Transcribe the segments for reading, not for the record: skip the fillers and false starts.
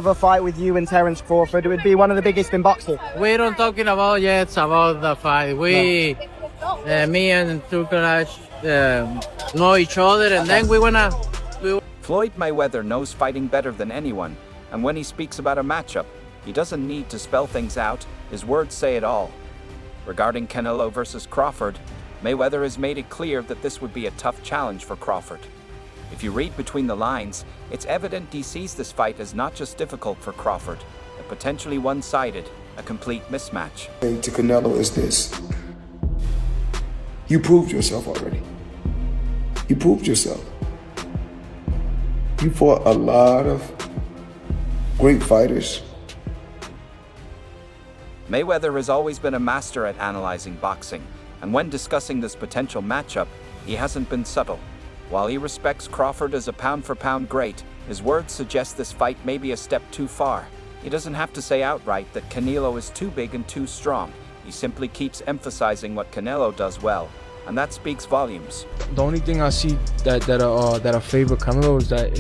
A fight with you and Terence Crawford, it would be one of the biggest in boxing. We don't talking about yet about the fight. Me and Tukaraj know each other, and then Floyd Mayweather knows fighting better than anyone, and when he speaks about a matchup, he doesn't need to spell things out, his words say it all. Regarding Canelo versus Crawford, Mayweather has made it clear that this would be a tough challenge for Crawford. If you read between the lines, it's evident he sees this fight as not just difficult for Crawford, but potentially one-sided, a complete mismatch. To Canelo is this: you proved yourself already. You proved yourself. You fought a lot of great fighters. Mayweather has always been a master at analyzing boxing, and when discussing this potential matchup, he hasn't been subtle. While he respects Crawford as a pound-for-pound great, his words suggest this fight may be a step too far. He doesn't have to say outright that Canelo is too big and too strong. He simply keeps emphasizing what Canelo does well, and that speaks volumes. The only thing I see that I favor Canelo is that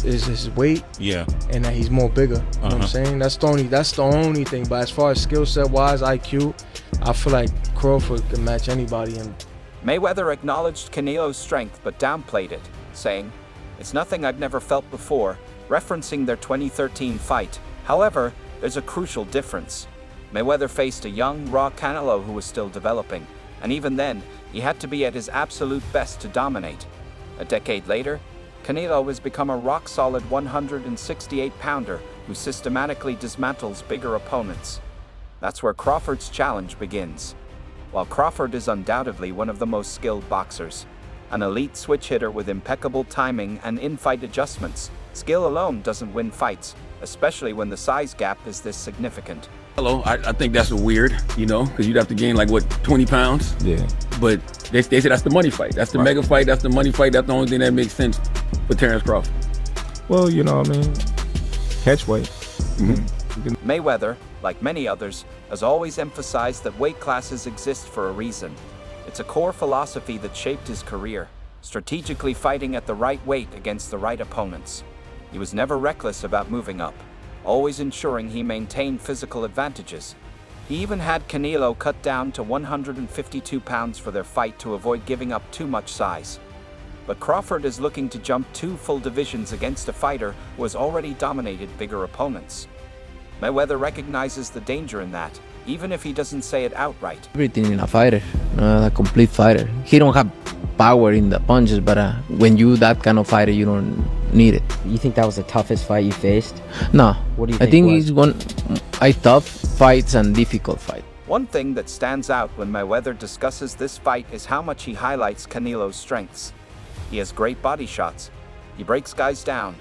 is his weight. Yeah. And that he's more bigger. You know what I'm saying? That's the only thing. But as far as skill set wise, IQ, I feel like Crawford can match anybody. And Mayweather acknowledged Canelo's strength but downplayed it, saying, "It's nothing I've never felt before," referencing their 2013 fight. However, there's a crucial difference. Mayweather faced a young, raw Canelo who was still developing, and even then, he had to be at his absolute best to dominate. A decade later, Canelo has become a rock-solid 168-pounder who systematically dismantles bigger opponents. That's where Crawford's challenge begins. While Crawford is undoubtedly one of the most skilled boxers, an elite switch hitter with impeccable timing and in-fight adjustments, skill alone doesn't win fights, especially when the size gap is this significant. I think that's weird, because you'd have to gain 20 pounds. yeah, But they say that's the money fight. That's the mega fight. That's the money fight. That's the only thing that makes sense for Terence Crawford. well, catch weight. Mayweather, like many others, has always emphasized that weight classes exist for a reason. It's a core philosophy that shaped his career, strategically fighting at the right weight against the right opponents. He was never reckless about moving up, always ensuring he maintained physical advantages. He even had Canelo cut down to 152 pounds for their fight to avoid giving up too much size. But Crawford is looking to jump 2 full divisions against a fighter who has already dominated bigger opponents. Mayweather recognizes the danger in that, even if he doesn't say it outright. Everything in a fighter, a complete fighter. He don't have power in the punches, but when you that kind of fighter, you don't need it. You think that was the toughest fight you faced? No. What do you I think think it's tough fights and difficult fight. One thing that stands out when Mayweather discusses this fight is how much he highlights Canelo's strengths. He has great body shots. He breaks guys down.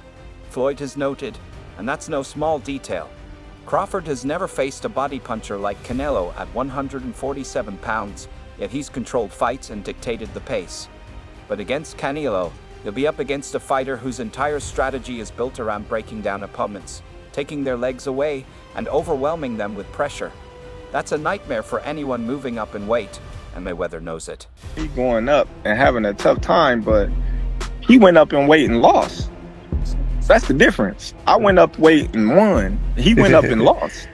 Floyd has noted, and that's no small detail. Crawford has never faced a body puncher like Canelo at 147 pounds, yet he's controlled fights and dictated the pace. But against Canelo, he'll be up against a fighter whose entire strategy is built around breaking down opponents, taking their legs away, and overwhelming them with pressure. That's a nightmare for anyone moving up in weight, and Mayweather knows it. He going up and having a tough time, but he went up in weight and lost. That's the difference. I went up weight and won. He went up and lost.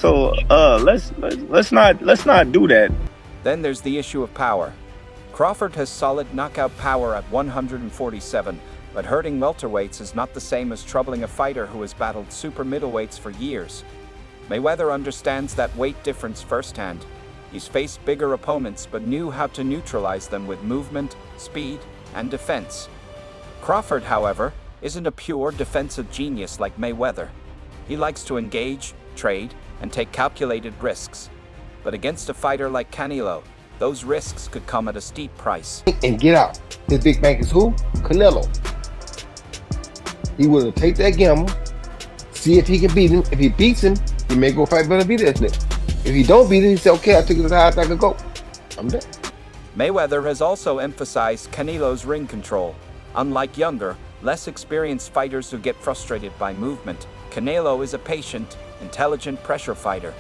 So let's not do that. Then there's the issue of power. Crawford has solid knockout power at 147, but hurting welterweights is not the same as troubling a fighter who has battled super middleweights for years. Mayweather understands that weight difference firsthand. He's faced bigger opponents but knew how to neutralize them with movement, speed, and defense. Crawford, however, isn't a pure defensive genius like Mayweather. He likes to engage, trade, and take calculated risks. But against a fighter like Canelo, those risks could come at a steep price. And get out. His big bank is who? Canelo. He will take that gamble, see if he can beat him. If he beats him, he may go fight Benavidez next. If he don't beat him, he say, okay, I took it as high as I could go. I'm done. Mayweather has also emphasized Canelo's ring control. Unlike younger, less experienced fighters who get frustrated by movement, Canelo is a patient, intelligent pressure fighter.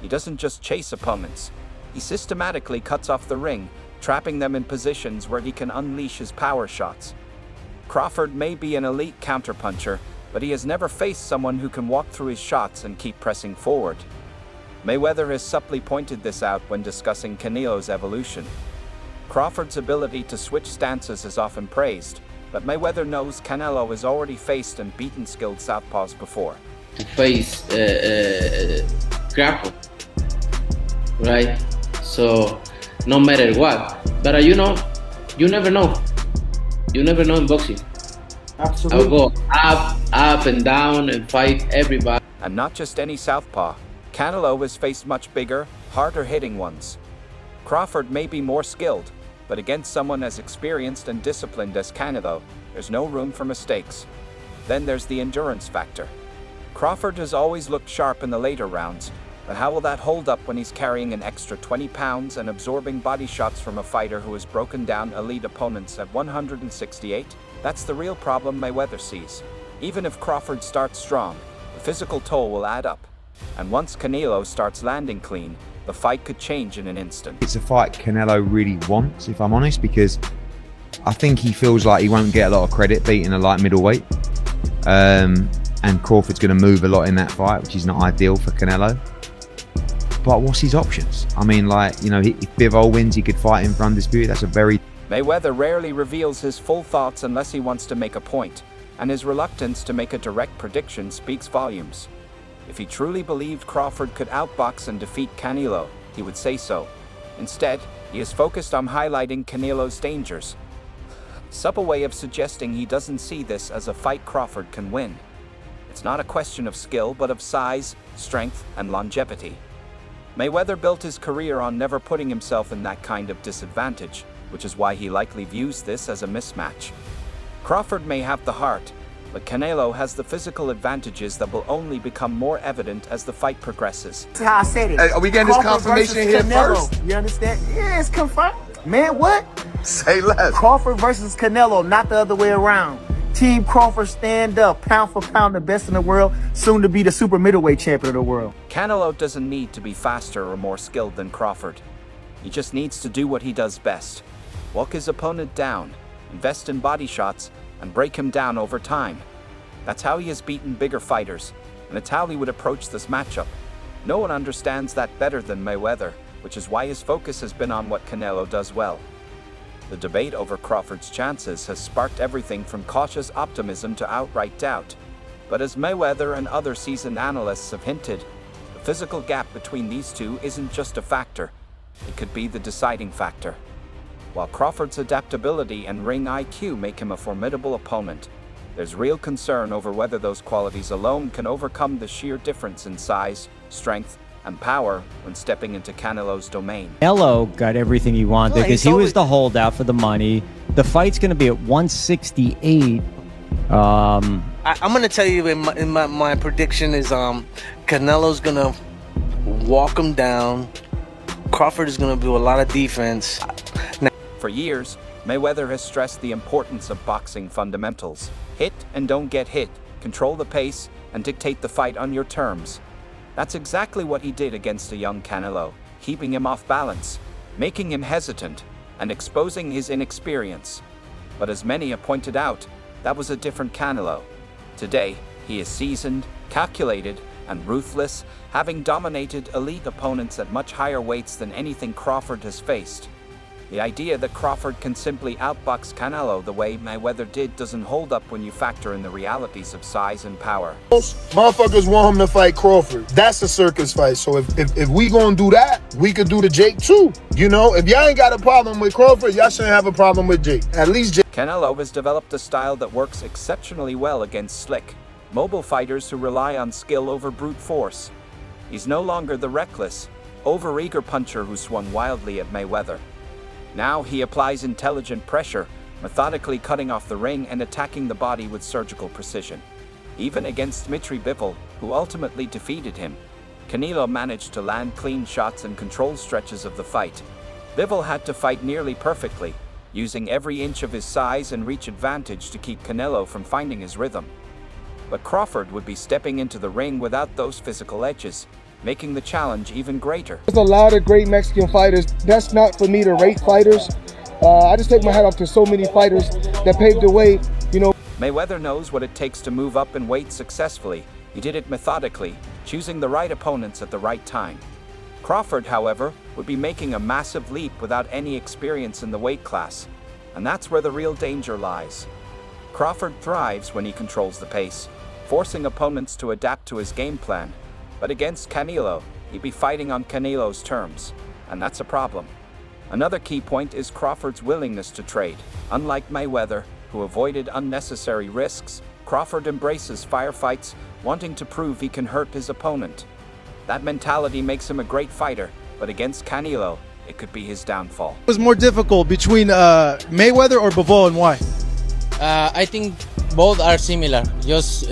He doesn't just chase opponents. He systematically cuts off the ring, trapping them in positions where he can unleash his power shots. Crawford may be an elite counterpuncher, but he has never faced someone who can walk through his shots and keep pressing forward. Mayweather has subtly pointed this out when discussing Canelo's evolution. Crawford's ability to switch stances is often praised, but Mayweather knows Canelo has already faced and beaten skilled southpaws before. To face Crawford, right? So no matter what, but you never know. You never know in boxing. Absolutely. I'll go up and down and fight everybody. And not just any southpaw. Canelo has faced much bigger, harder-hitting ones. Crawford may be more skilled, but against someone as experienced and disciplined as Canelo, there's no room for mistakes. Then there's the endurance factor. Crawford has always looked sharp in the later rounds, but how will that hold up when he's carrying an extra 20 pounds and absorbing body shots from a fighter who has broken down elite opponents at 168? That's the real problem Mayweather sees. Even if Crawford starts strong, the physical toll will add up. And once Canelo starts landing clean, the fight could change in an instant. It's a fight Canelo really wants, if I'm honest, because I think he feels like he won't get a lot of credit beating a light middleweight. And Crawford's going to move a lot in that fight, which is not ideal for Canelo. But what's his options? I mean, like, you know, if Bivol wins, he could fight him for undisputed. That's a very... Mayweather rarely reveals his full thoughts unless he wants to make a point, and his reluctance to make a direct prediction speaks volumes. If he truly believed Crawford could outbox and defeat Canelo, he would say so. Instead, he is focused on highlighting Canelo's dangers. Subtle way of suggesting he doesn't see this as a fight Crawford can win. It's not a question of skill, but of size, strength, and longevity. Mayweather built his career on never putting himself in that kind of disadvantage, which is why he likely views this as a mismatch. Crawford may have the heart, but Canelo has the physical advantages that will only become more evident as the fight progresses. That's how I said it. Hey, are we getting this confirmation here first? You understand? Yeah, it's confirmed. Man, what? Say less. Crawford versus Canelo, not the other way around. Team Crawford stand up, pound for pound, the best in the world, soon to be the super middleweight champion of the world. Canelo doesn't need to be faster or more skilled than Crawford. He just needs to do what he does best. Walk his opponent down, invest in body shots, and break him down over time. That's how he has beaten bigger fighters, and it's how he would approach this matchup. No one understands that better than Mayweather, which is why his focus has been on what Canelo does well. The debate over Crawford's chances has sparked everything from cautious optimism to outright doubt. But as Mayweather and other seasoned analysts have hinted, the physical gap between these two isn't just a factor, it could be the deciding factor. While Crawford's adaptability and ring IQ make him a formidable opponent, there's real concern over whether those qualities alone can overcome the sheer difference in size, strength, and power when stepping into Canelo's domain. Canelo got everything he wanted because he was the holdout for the money. The fight's going to be at 168. I'm going to tell you in my prediction is Canelo's going to walk him down. Crawford is going to do a lot of defense. For years, Mayweather has stressed the importance of boxing fundamentals. Hit and don't get hit, control the pace, and dictate the fight on your terms. That's exactly what he did against a young Canelo, keeping him off balance, making him hesitant, and exposing his inexperience. But as many have pointed out, that was a different Canelo. Today, he is seasoned, calculated, and ruthless, having dominated elite opponents at much higher weights than anything Crawford has faced. The idea that Crawford can simply outbox Canelo the way Mayweather did doesn't hold up when you factor in the realities of size and power. Motherfuckers want him to fight Crawford. That's a circus fight. So if we gonna do that, we could do the Jake too. You know, if y'all ain't got a problem with Crawford, y'all shouldn't have a problem with Jake. At least Jake. Canelo has developed a style that works exceptionally well against slick, mobile fighters who rely on skill over brute force. He's no longer the reckless, overeager puncher who swung wildly at Mayweather. Now he applies intelligent pressure, methodically cutting off the ring and attacking the body with surgical precision. Even against Dmitry Bivol, who ultimately defeated him, Canelo managed to land clean shots and control stretches of the fight. Bivol had to fight nearly perfectly, using every inch of his size and reach advantage to keep Canelo from finding his rhythm. But Crawford would be stepping into the ring without those physical edges, making the challenge even greater. There's a lot of great Mexican fighters. That's not for me to rate fighters. I just take my hat off to so many fighters that paved the way, you know. Mayweather knows what it takes to move up in weight successfully. He did it methodically, choosing the right opponents at the right time. Crawford, however, would be making a massive leap without any experience in the weight class, and that's where the real danger lies. Crawford thrives when he controls the pace, forcing opponents to adapt to his game plan. But against Canelo, he'd be fighting on Canelo's terms, and that's a problem. Another key point is Crawford's willingness to trade. Unlike Mayweather, who avoided unnecessary risks, Crawford embraces firefights, wanting to prove he can hurt his opponent. That mentality makes him a great fighter, but against Canelo, it could be his downfall. Was more difficult between Mayweather or Bivol, and why? I think both are similar. Just